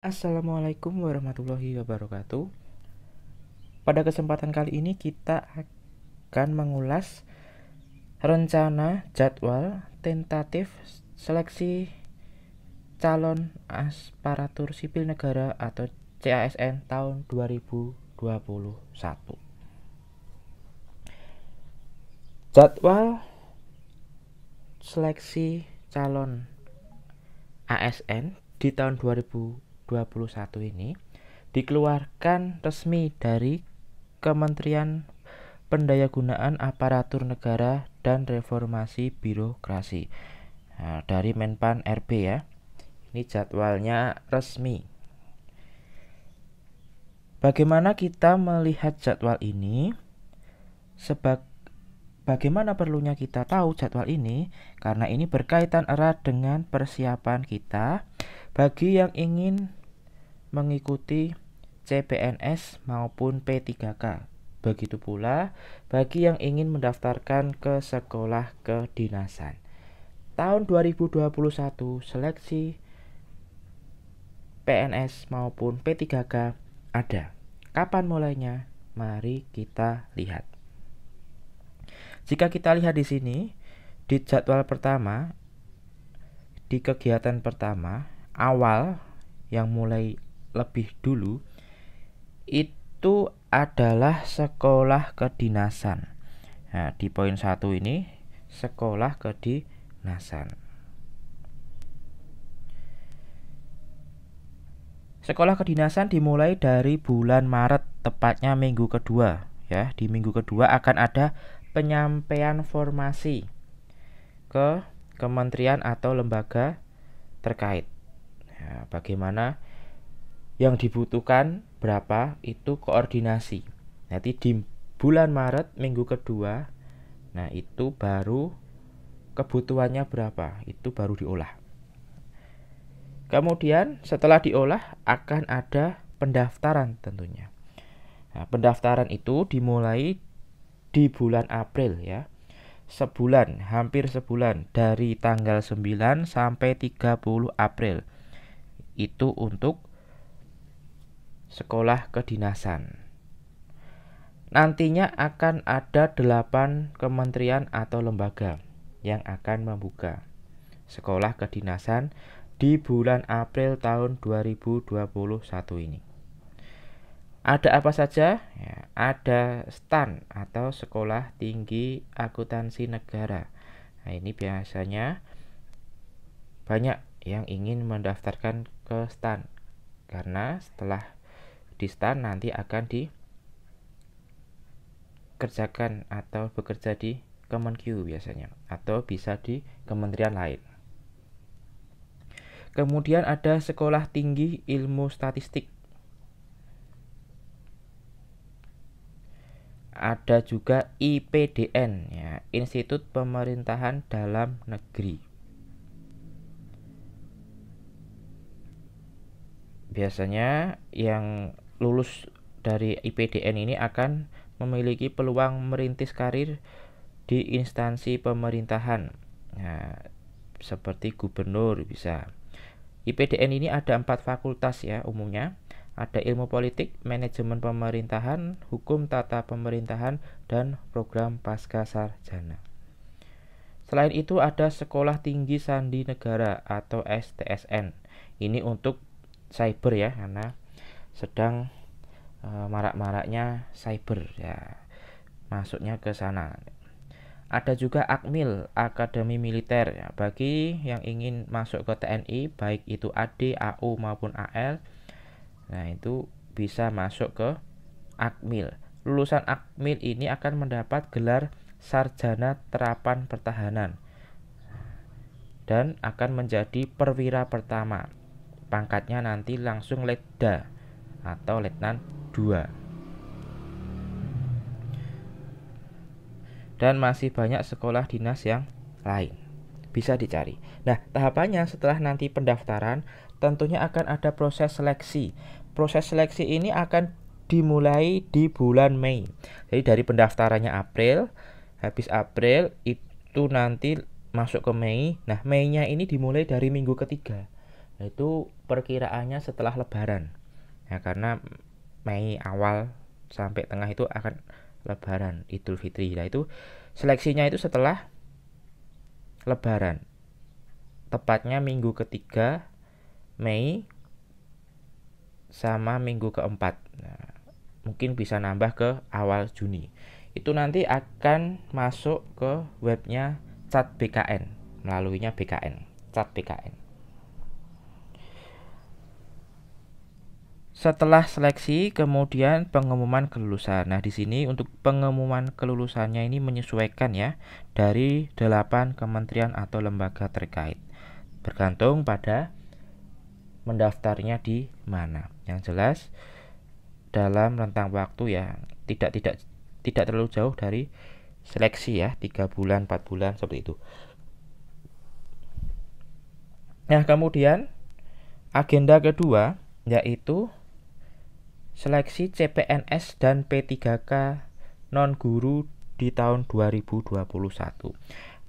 Assalamualaikum warahmatullahi wabarakatuh. Pada kesempatan kali ini kita akan mengulas rencana jadwal tentatif seleksi calon aparatur sipil negara atau CASN tahun 2021. Jadwal seleksi calon ASN di tahun 2021 ini dikeluarkan resmi dari Kementerian Pendayagunaan Aparatur Negara dan Reformasi Birokrasi, dari Menpan RB ya. Ini jadwalnya resmi. Bagaimana kita melihat jadwal ini? Bagaimana perlunya kita tahu jadwal ini? Karena ini berkaitan erat dengan persiapan kita bagi yang ingin mengikuti CPNS maupun P3K. Begitu pula bagi yang ingin mendaftarkan ke sekolah kedinasan. Tahun 2021 seleksi PNS maupun P3K ada. Kapan mulainya? Mari kita lihat. Jika kita lihat di sini, di jadwal pertama, di kegiatan pertama, awal yang mulai lebih dulu itu adalah sekolah kedinasan. Nah, di poin 1 ini sekolah kedinasan. Sekolah kedinasan dimulai dari bulan Maret, tepatnya minggu kedua ya. Di minggu kedua akan ada penyampaian formasi ke kementerian atau lembaga terkait. Ya, bagaimana yang dibutuhkan berapa itu koordinasi. Nanti di bulan Maret minggu kedua, nah itu baru kebutuhannya berapa, itu baru diolah. Kemudian setelah diolah akan ada pendaftaran tentunya. Nah, pendaftaran itu dimulai di bulan April ya. Sebulan, hampir sebulan, dari tanggal 9 sampai 30 April. Itu untuk sekolah kedinasan. Nantinya akan ada 8 kementerian atau lembaga yang akan membuka sekolah kedinasan di bulan April tahun 2021 ini. Ada apa saja? Ya, ada STAN atau Sekolah Tinggi Akuntansi Negara. Nah, ini biasanya banyak yang ingin mendaftarkan ke STAN karena setelah di STAN nanti akan dikerjakan atau bekerja di Kemenq biasanya, atau bisa di kementerian lain. Kemudian ada Sekolah Tinggi Ilmu Statistik. Ada juga IPDN ya, Institut Pemerintahan Dalam Negeri. Biasanya yang lulus dari IPDN ini akan memiliki peluang merintis karir di instansi pemerintahan. Nah, seperti gubernur bisa. IPDN ini ada 4 fakultas ya umumnya. Ada ilmu politik, manajemen pemerintahan, hukum tata pemerintahan, dan program pasca sarjana. Selain itu ada Sekolah Tinggi Sandi Negara atau STSN. Ini untuk cyber ya, karena sedang marak-maraknya cyber ya, masuknya ke sana. Ada juga Akmil, Akademi Militer ya, bagi yang ingin masuk ke TNI, baik itu AD, AU maupun AL. Nah, itu bisa masuk ke Akmil. Lulusan Akmil ini akan mendapat gelar Sarjana Terapan Pertahanan dan akan menjadi perwira pertama. Pangkatnya nanti langsung Letda atau Letnan 2. Dan masih banyak sekolah dinas yang lain, bisa dicari. Nah, tahapannya setelah nanti pendaftaran tentunya akan ada proses seleksi. Proses seleksi ini akan dimulai di bulan Mei. Jadi dari pendaftarannya April, habis April itu nanti masuk ke Mei. Nah, Mei-nya ini dimulai dari minggu ketiga. Itu perkiraannya setelah Lebaran. Ya, karena Mei awal sampai tengah itu akan Lebaran, Idul Fitri. Nah, itu seleksinya itu setelah Lebaran. Tepatnya minggu ketiga Mei sama minggu keempat. Nah, mungkin bisa nambah ke awal Juni. Itu nanti akan masuk ke webnya Cat BKN, melaluinya BKN, Cat BKN. Setelah seleksi, kemudian pengumuman kelulusan. Nah, di sini untuk pengumuman kelulusannya ini menyesuaikan ya dari 8 kementerian atau lembaga terkait. Bergantung pada mendaftarnya di mana. Yang jelas dalam rentang waktu ya tidak terlalu jauh dari seleksi ya, 3 bulan, 4 bulan seperti itu. Nah, kemudian agenda kedua yaitu seleksi CPNS dan P3K non-guru di tahun 2021.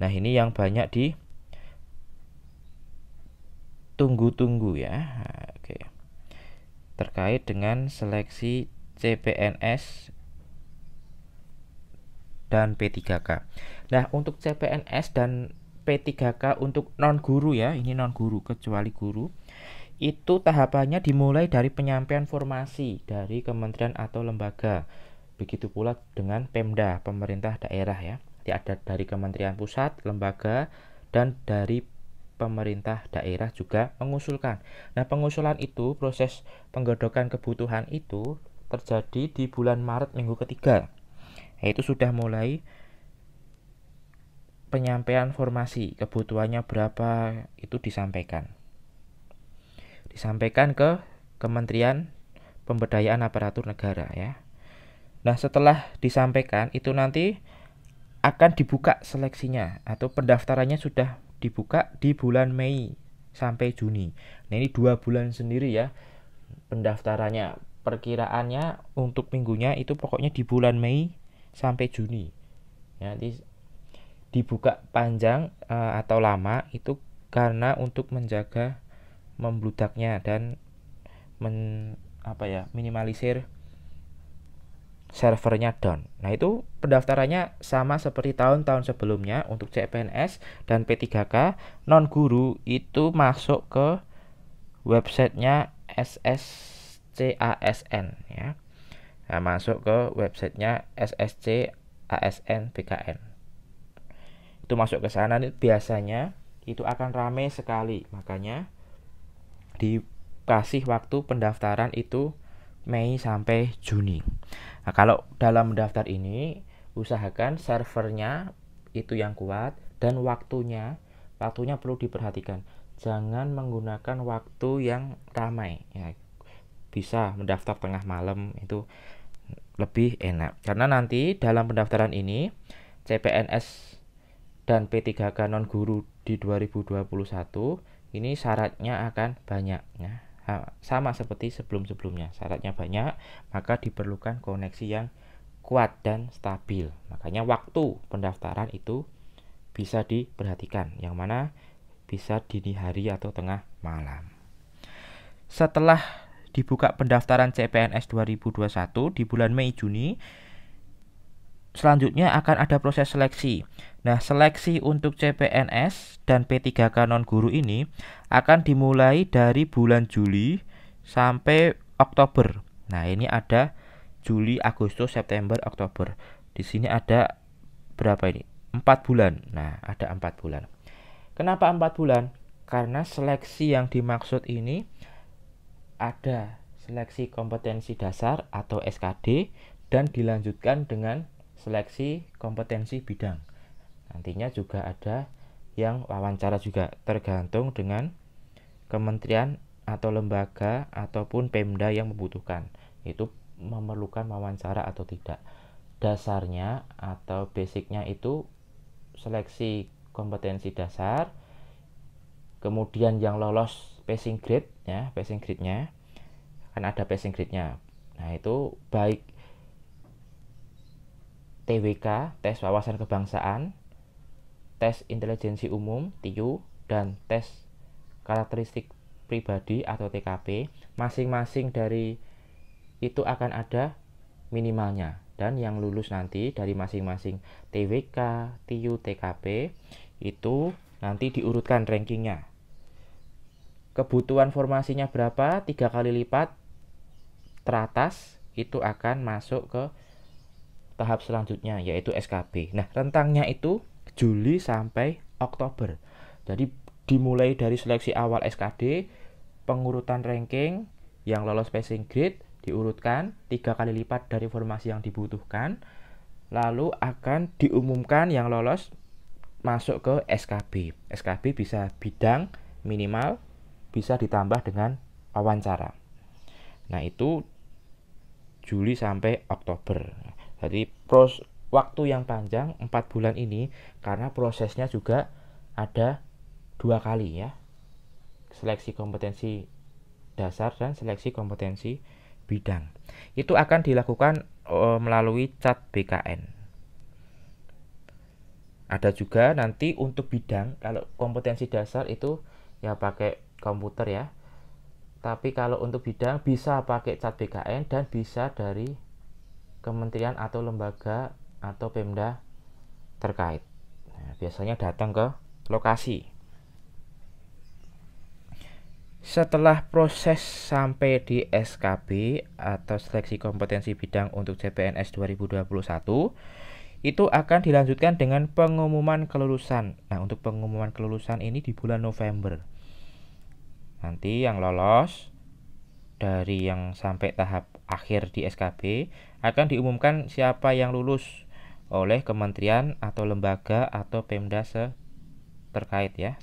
Nah, ini yang banyak ditunggu-tunggu ya. Oke. Terkait dengan seleksi CPNS dan P3K. Nah, untuk CPNS dan P3K untuk non-guru ya, ini non-guru kecuali guru. Itu tahapannya dimulai dari penyampaian formasi dari kementerian atau lembaga. Begitu pula dengan Pemda, pemerintah daerah ya. Jadi ada dari kementerian pusat, lembaga, dan dari pemerintah daerah juga mengusulkan. Nah, pengusulan itu, proses penggodokan kebutuhan itu terjadi di bulan Maret minggu ketiga. Yaitu sudah mulai penyampaian formasi, kebutuhannya berapa itu disampaikan ke Kementerian Pemberdayaan Aparatur Negara ya. Nah, setelah disampaikan itu nanti akan dibuka seleksinya atau pendaftarannya sudah dibuka di bulan Mei sampai Juni. Nah, ini 2 bulan sendiri ya pendaftarannya. Perkiraannya untuk minggunya itu pokoknya di bulan Mei sampai Juni. Ya, nanti dibuka panjang atau lama itu karena untuk menjaga membludaknya dan minimalisir servernya down. Nah, itu pendaftarannya sama seperti tahun-tahun sebelumnya. Untuk CPNS dan P3K non guru itu masuk ke websitenya SSCASN ya. Nah, masuk ke websitenya SSCASN BKN. Itu masuk ke sana biasanya itu akan ramai sekali. Makanya dikasih waktu pendaftaran itu Mei sampai Juni. Nah, kalau dalam mendaftar ini usahakan servernya itu yang kuat dan waktunya perlu diperhatikan. Jangan menggunakan waktu yang ramai ya. Bisa mendaftar tengah malam itu lebih enak. Karena nanti dalam pendaftaran ini CPNS dan P3K non guru di 2021 ini syaratnya akan banyak ya. Sama seperti sebelum-sebelumnya, syaratnya banyak, maka diperlukan koneksi yang kuat dan stabil. Makanya waktu pendaftaran itu bisa diperhatikan, yang mana bisa dini hari atau tengah malam. Setelah dibuka pendaftaran CPNS 2021 di bulan Mei Juni, selanjutnya akan ada proses seleksi. Nah, seleksi untuk CPNS dan P3K non-guru ini akan dimulai dari bulan Juli sampai Oktober. Nah, ini ada Juli, Agustus, September, Oktober. Di sini ada berapa ini? 4 bulan. Nah, ada 4 bulan. Kenapa 4 bulan? Karena seleksi yang dimaksud ini ada seleksi kompetensi dasar atau SKD dan dilanjutkan dengan seleksi kompetensi bidang. Nantinya juga ada yang wawancara juga, tergantung dengan kementerian atau lembaga ataupun Pemda yang membutuhkan. Itu memerlukan wawancara atau tidak. Dasarnya atau basicnya itu seleksi kompetensi dasar. Kemudian yang lolos passing grade ya, passing grade-nya kan ada passing grade-nya. Nah, itu baik TWK, tes wawasan kebangsaan, tes intelijensi umum, TIU, dan tes karakteristik pribadi atau TKP, masing-masing dari itu akan ada minimalnya, dan yang lulus nanti dari masing-masing TWK, TIU, TKP itu nanti diurutkan rankingnya. Kebutuhan formasinya berapa, 3 kali lipat teratas itu akan masuk ke tahap selanjutnya, yaitu SKB. Nah, rentangnya itu Juli sampai Oktober. Jadi dimulai dari seleksi awal SKD, pengurutan ranking, yang lolos passing grade diurutkan 3 kali lipat dari formasi yang dibutuhkan, lalu akan diumumkan yang lolos masuk ke SKB. SKB bisa bidang minimal, bisa ditambah dengan wawancara. Nah, itu Juli sampai Oktober. Jadi waktu yang panjang 4 bulan ini, karena prosesnya juga ada 2 kali ya. Seleksi kompetensi dasar dan seleksi kompetensi bidang. Itu akan dilakukan melalui CAT BKN. Ada juga nanti untuk bidang, kalau kompetensi dasar itu ya pakai komputer ya. Tapi kalau untuk bidang bisa pakai CAT BKN dan bisa dari kementerian atau lembaga atau Pemda terkait. Nah, biasanya datang ke lokasi. Setelah proses sampai di SKB atau seleksi kompetensi bidang untuk CPNS 2021, itu akan dilanjutkan dengan pengumuman kelulusan. Nah, untuk pengumuman kelulusan ini di bulan November. Nanti yang lolos dari yang sampai tahap akhir di SKB akan diumumkan siapa yang lulus oleh kementerian atau lembaga atau Pemda terkait ya.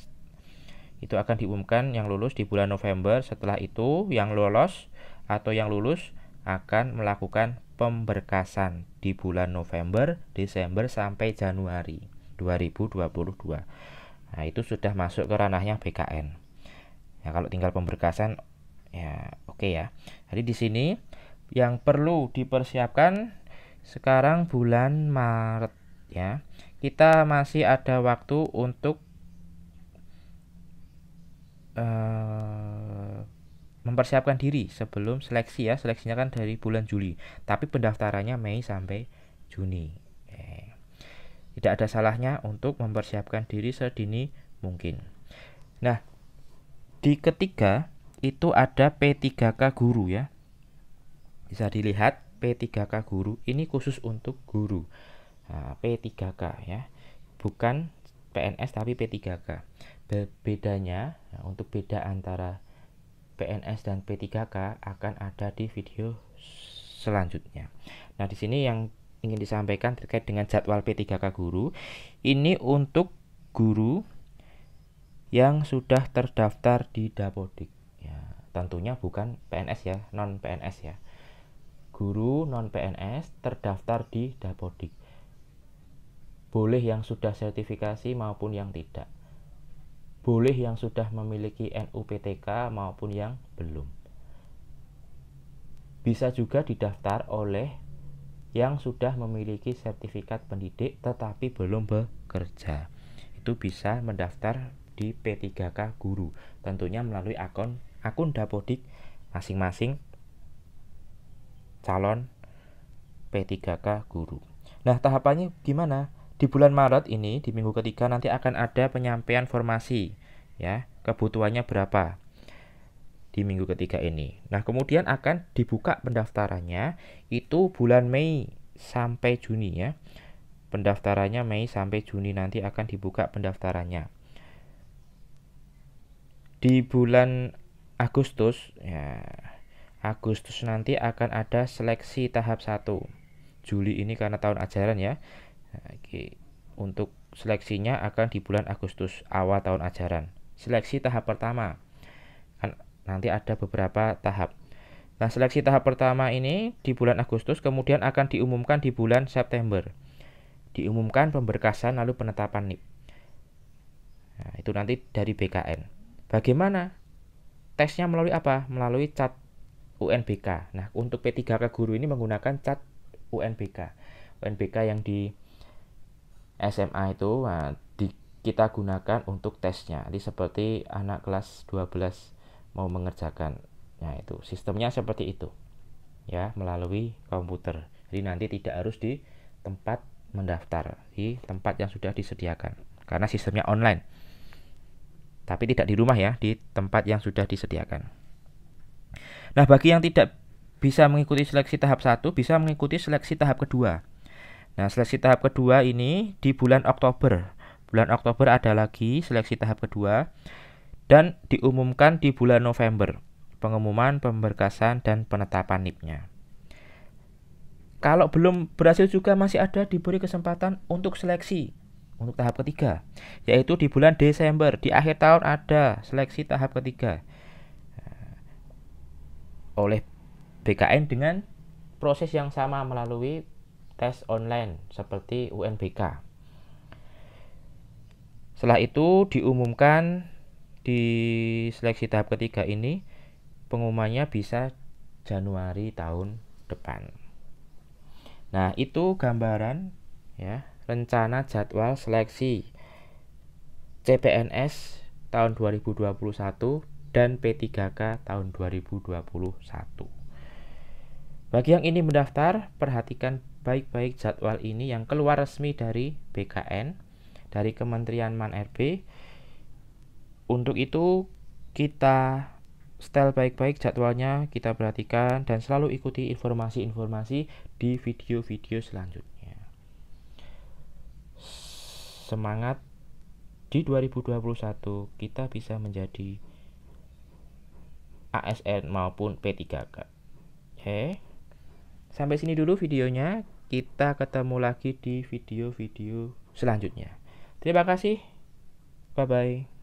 Itu akan diumumkan yang lulus di bulan November. Setelah itu yang lolos atau yang lulus akan melakukan pemberkasan di bulan November, Desember sampai Januari 2022. Nah, itu sudah masuk ke ranahnya BKN. Ya, kalau tinggal pemberkasan ya oke ya. Jadi di sini yang perlu dipersiapkan sekarang bulan Maret ya. Kita masih ada waktu untuk mempersiapkan diri sebelum seleksi ya. Seleksinya kan dari bulan Juli, tapi pendaftarannya Mei sampai Juni. Tidak ada salahnya untuk mempersiapkan diri sedini mungkin. Nah, di ketiga itu ada P3K guru ya. Bisa dilihat P3K guru ini khusus untuk guru. Nah, P3K ya. Bukan PNS tapi P3K. Bedanya, nah, untuk beda antara PNS dan P3K akan ada di video selanjutnya. Nah, di sini yang ingin disampaikan terkait dengan jadwal P3K guru, ini untuk guru yang sudah terdaftar di Dapodik. Ya, tentunya bukan PNS ya, non PNS ya. Guru non PNS terdaftar di Dapodik. Boleh yang sudah sertifikasi maupun yang tidak. Boleh yang sudah memiliki NUPTK maupun yang belum. Bisa juga didaftar oleh yang sudah memiliki sertifikat pendidik tetapi belum bekerja. Itu bisa mendaftar di P3K guru, tentunya melalui akun Dapodik masing-masing calon P3K guru. Nah, tahapannya gimana? Di bulan Maret ini, di minggu ketiga nanti akan ada penyampaian formasi ya, kebutuhannya berapa di minggu ketiga ini. Nah, kemudian akan dibuka pendaftarannya itu bulan Mei sampai Juni ya. Pendaftarannya Mei sampai Juni nanti akan dibuka pendaftarannya. Di bulan Agustus ya, Agustus nanti akan ada seleksi tahap 1. Juli ini karena tahun ajaran ya. Nah, untuk seleksinya akan di bulan Agustus, awal tahun ajaran. Seleksi tahap pertama kan nanti ada beberapa tahap. Nah, seleksi tahap pertama ini di bulan Agustus, kemudian akan diumumkan di bulan September. Diumumkan pemberkasan lalu penetapan NIP. Nah, itu nanti dari BKN. Bagaimana? Tesnya melalui apa? Melalui CAT UNBK. Nah, untuk P3K guru ini menggunakan CAT UNBK. UNBK yang di SMA itu kita gunakan untuk tesnya. Jadi seperti anak kelas 12 mau mengerjakan. Nah, itu sistemnya seperti itu. Ya, melalui komputer. Jadi nanti tidak harus di tempat mendaftar, di tempat yang sudah disediakan. Karena sistemnya online. Tapi tidak di rumah ya, di tempat yang sudah disediakan. Nah, bagi yang tidak bisa mengikuti seleksi tahap 1, bisa mengikuti seleksi tahap kedua. Nah, seleksi tahap kedua ini di bulan Oktober. Bulan Oktober ada lagi seleksi tahap kedua dan diumumkan di bulan November. Pengumuman, pemberkasan, dan penetapan NIP-nya. Kalau belum berhasil juga masih ada diberi kesempatan untuk seleksi untuk tahap ketiga, yaitu di bulan Desember. Di akhir tahun ada seleksi tahap ketiga oleh BKN dengan proses yang sama melalui tes online seperti UNBK. Setelah itu diumumkan di seleksi tahap ketiga ini, pengumumannya bisa Januari tahun depan. Nah, itu gambaran ya, rencana jadwal seleksi CPNS tahun 2021 dan P3K tahun 2021. Bagi yang ini mendaftar, perhatikan baik-baik jadwal ini yang keluar resmi dari BKN, dari Kementerian MAN-RB. Untuk itu, kita setel baik-baik jadwalnya, kita perhatikan dan selalu ikuti informasi-informasi di video-video selanjutnya. Semangat di 2021 kita bisa menjadi ASN maupun P3K. Oke. Sampai sini dulu videonya. Kita ketemu lagi di video-video selanjutnya. Terima kasih. Bye-bye.